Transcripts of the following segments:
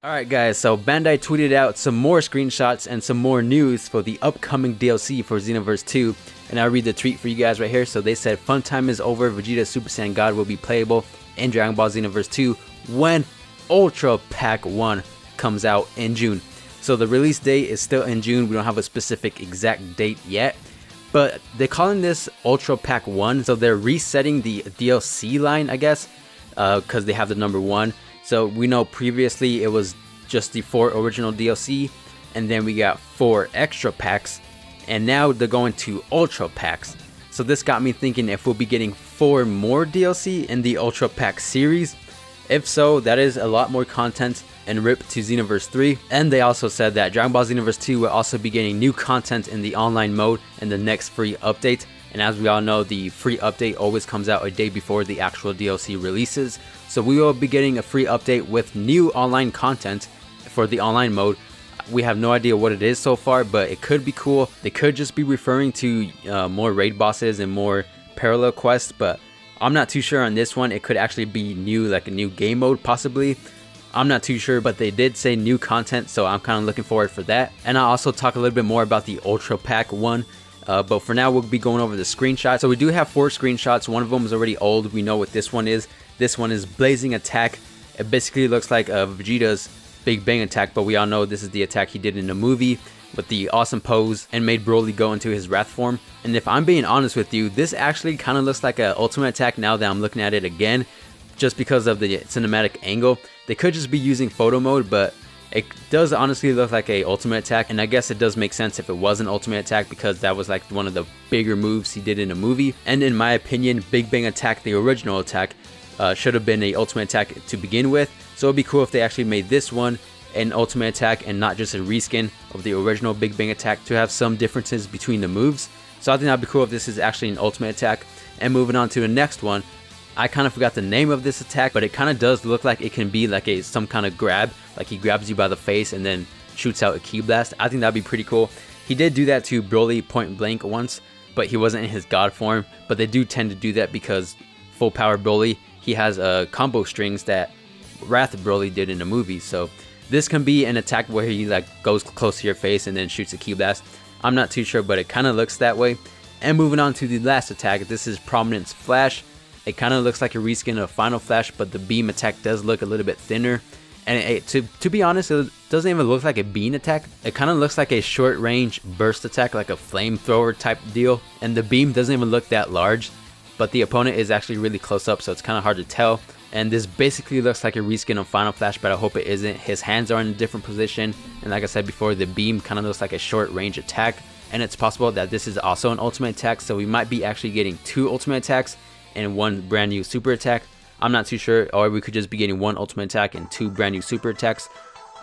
Alright guys, so Bandai tweeted out some more screenshots and some more news for the upcoming DLC for Xenoverse 2, and I'll read the tweet for you guys right here. So they said, "Fun time is over, Vegeta Super Saiyan God will be playable in Dragon Ball Xenoverse 2 when Ultra Pack 1 comes out in June." So the release date is still in June, we don't have a specific exact date yet, but they're calling this Ultra Pack 1, so they're resetting the DLC line, I guess, because they have the number 1. So we know previously it was just the 4 original DLC, and then we got 4 extra packs, and now they're going to Ultra Packs. So this got me thinking if we'll be getting 4 more DLC in the Ultra Pack series. If so, that is a lot more content and RIP to Xenoverse 3. And they also said that Dragon Ball Xenoverse 2 will also be getting new content in the online mode in the next free update. And as we all know, the free update always comes out a day before the actual DLC releases. So we will be getting a free update with new online content for the online mode. We have no idea what it is so far, but it could be cool. They could just be referring to more raid bosses and more parallel quests, but I'm not too sure on this one. It could actually be new, like a new game mode possibly. I'm not too sure, but they did say new content, so I'm kind of looking forward for that. And I'll also talk a little bit more about the Ultra Pack 1. But for now, we'll be going over the screenshots. So we do have 4 screenshots. One of them is already old. We know what this one is. This one is Blazing Attack. It basically looks like Vegeta's Big Bang Attack, but we all know this is the attack he did in the movie with the awesome pose and made Broly go into his Wrath form. And if I'm being honest with you, this actually kind of looks like an Ultimate Attack now that I'm looking at it again, just because of the cinematic angle. They could just be using photo mode, but it does honestly look like a Ultimate Attack, and I guess it does make sense if it was an Ultimate Attack because that was like one of the bigger moves he did in the movie. And in my opinion, Big Bang Attack, the original attack, should have been a Ultimate Attack to begin with. So it'd be cool if they actually made this one an Ultimate Attack and not just a reskin of the original Big Bang Attack, to have some differences between the moves. So I think that'd be cool if this is actually an Ultimate Attack. And moving on to the next one, I kind of forgot the name of this attack, but it kind of does look like it can be like some kind of grab, like he grabs you by the face and then shoots out a Ki Blast. I think that'd be pretty cool. He did do that to Broly point blank once, but he wasn't in his God form. But they do tend to do that because full power Broly, he has combo strings that Wrath Broly did in the movie. So this can be an attack where he like goes close to your face and then shoots a Ki Blast. I'm not too sure, but it kind of looks that way. And moving on to the last attack, this is Prominence Flash. It kind of looks like a reskin of Final Flash, but the beam attack does look a little bit thinner. And to be honest, it doesn't even look like a beam attack. It kind of looks like a short range burst attack, like a flamethrower type deal. And the beam doesn't even look that large, but the opponent is actually really close up, so it's kind of hard to tell. And this basically looks like a reskin of Final Flash, but I hope it isn't. His hands are in a different position, and like I said before, the beam kind of looks like a short range attack. And it's possible that this is also an Ultimate Attack, so we might be actually getting 2 Ultimate Attacks and 1 brand new Super Attack. I'm not too sure, or we could just be getting 1 Ultimate Attack and 2 brand new Super Attacks.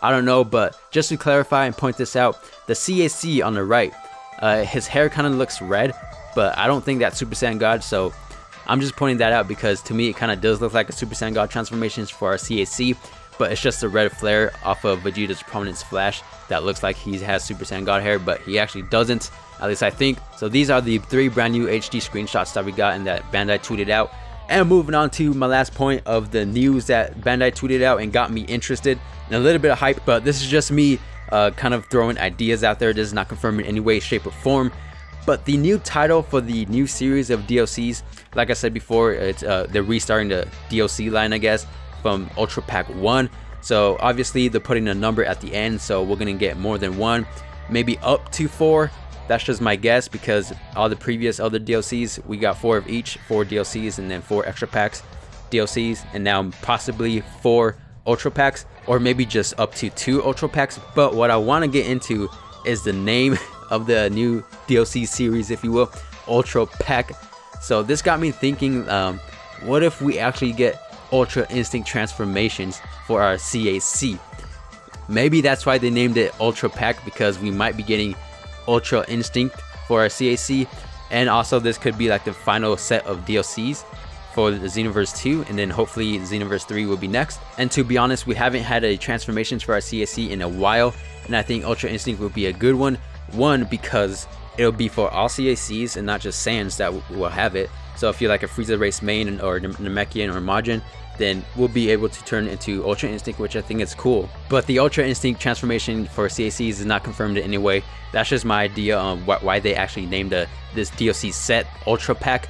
I don't know, but just to clarify and point this out, the CAC on the right, his hair kind of looks red, but I don't think that's Super Saiyan God, so I'm just pointing that out because to me it kind of does look like a Super Saiyan God transformations for our CAC, but it's just a red flare off of Vegeta's Prominence Flash that looks like he has Super Saiyan God hair, but he actually doesn't, at least I think. So these are the 3 brand new HD screenshots that we got and that Bandai tweeted out. And moving on to my last point of the news that Bandai tweeted out and got me interested and a little bit of hype, but this is just me kind of throwing ideas out there. This is not confirmed in any way, shape, or form. But the new title for the new series of DLCs, like I said before, it's they're restarting the DLC line, I guess, from Ultra Pack 1. So obviously they're putting a number at the end, so we're gonna get more than 1, maybe up to 4. That's just my guess because all the previous other DLCs, we got 4 of each, 4 DLCs and then 4 extra packs DLCs, and now possibly 4 Ultra Packs, or maybe just up to 2 Ultra Packs. But what I want to get into is the name of the new DLC series, if you will, Ultra Pack. So this got me thinking, what if we actually get Ultra Instinct transformations for our CAC? Maybe that's why they named it Ultra Pack, because we might be getting Ultra Instinct for our CAC, and also this could be like the final set of DLCs for the Xenoverse 2, and then hopefully Xenoverse 3 will be next. And to be honest, we haven't had a transformations for our CAC in a while, and I think Ultra Instinct will be a good one. One, because it'll be for all CACs and not just Saiyans that will have it. So if you're like a Frieza race main or Namekian or Majin, then we'll be able to turn into Ultra Instinct, which I think is cool. But the Ultra Instinct transformation for CACs is not confirmed in any way. That's just my idea on why they actually named this DLC set Ultra Pack.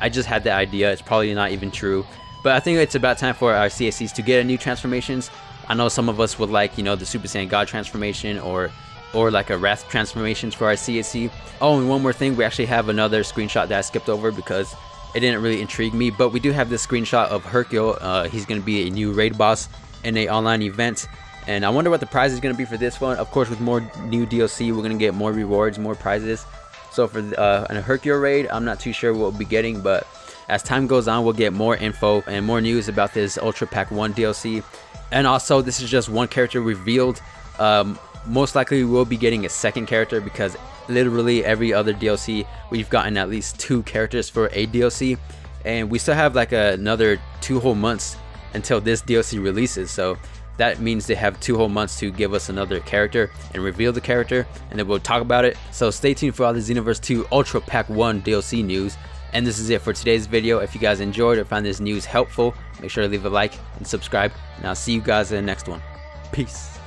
I just had the idea. It's probably not even true. But I think it's about time for our CACs to get a new transformations. I know some of us would like, you know, the Super Saiyan God transformation or like a Wrath transformations for our CAC. Oh, and one more thing, we actually have another screenshot that I skipped over because it didn't really intrigue me, but we do have this screenshot of Hercule. He's going to be a new raid boss in a online event, and I wonder what the prize is going to be for this one. Of course, with more new DLC, we're going to get more rewards, more prizes. So for a Hercule raid, I'm not too sure what we'll be getting, but as time goes on, we'll get more info and more news about this Ultra Pack 1 DLC. And also, this is just one character revealed. Most likely we will be getting a second character because literally every other DLC we've gotten at least 2 characters for a DLC, and we still have like another 2 whole months until this DLC releases. So that means they have 2 whole months to give us another character and reveal the character, and then we'll talk about it. So stay tuned for all the Xenoverse 2 Ultra Pack 1 DLC news. And this is it for today's video. If you guys enjoyed or found this news helpful, make sure to leave a like and subscribe, and I'll see you guys in the next one. Peace.